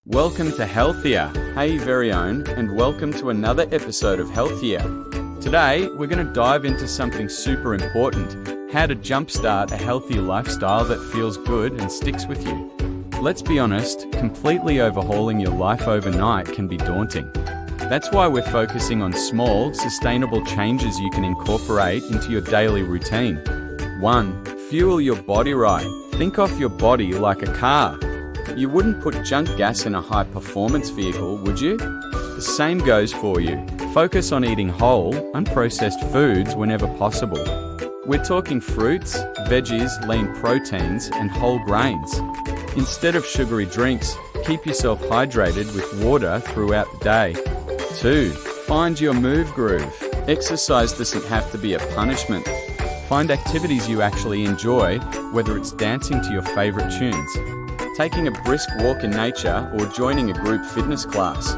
Welcome to Healthier. Hey very own, and welcome to another episode of Healthier. Today, we're going to dive into something super important, how to jumpstart a healthy lifestyle that feels good and sticks with you. Let's be honest, completely overhauling your life overnight can be daunting. That's why we're focusing on small, sustainable changes you can incorporate into your daily routine. 1. Fuel your body right. Think of your body like a car. You wouldn't put junk gas in a high-performance vehicle, would you? The same goes for you. Focus on eating whole, unprocessed foods whenever possible. We're talking fruits, veggies, lean proteins, and whole grains. Instead of sugary drinks, keep yourself hydrated with water throughout the day. 2. Find your move groove. Exercise doesn't have to be a punishment. Find activities you actually enjoy, whether it's dancing to your favorite tunes, taking a brisk walk in nature, or joining a group fitness class.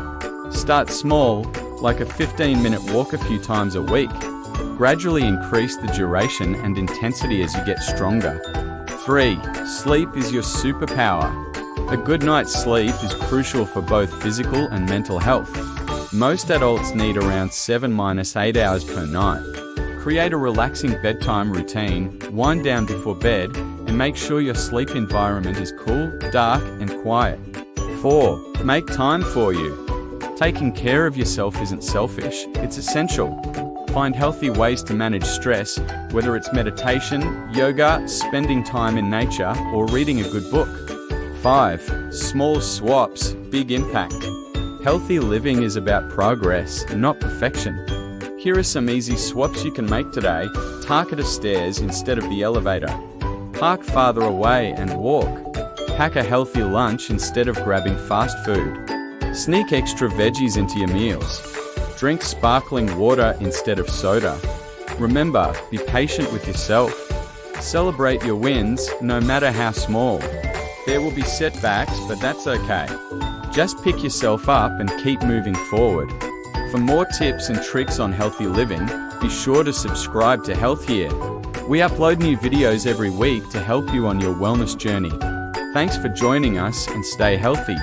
Start small, like a 15-minute walk a few times a week. Gradually increase the duration and intensity as you get stronger. 3. Sleep is your superpower. A good night's sleep is crucial for both physical and mental health. Most adults need around 7-8 hours per night. Create a relaxing bedtime routine, wind down before bed, and make sure your sleep environment is cool, dark, and quiet. 4. Make time for you. Taking care of yourself isn't selfish, it's essential. Find healthy ways to manage stress, whether it's meditation, yoga, spending time in nature, or reading a good book. 5. Small swaps, big impact. Healthy living is about progress, not perfection. Here are some easy swaps you can make today. Target the stairs instead of the elevator. Park farther away and walk. Pack a healthy lunch instead of grabbing fast food. Sneak extra veggies into your meals. Drink sparkling water instead of soda. Remember, be patient with yourself. Celebrate your wins, no matter how small. There will be setbacks, but that's okay. Just pick yourself up and keep moving forward. For more tips and tricks on healthy living, be sure to subscribe to Healthier. We upload new videos every week to help you on your wellness journey. Thanks for joining us and stay healthy.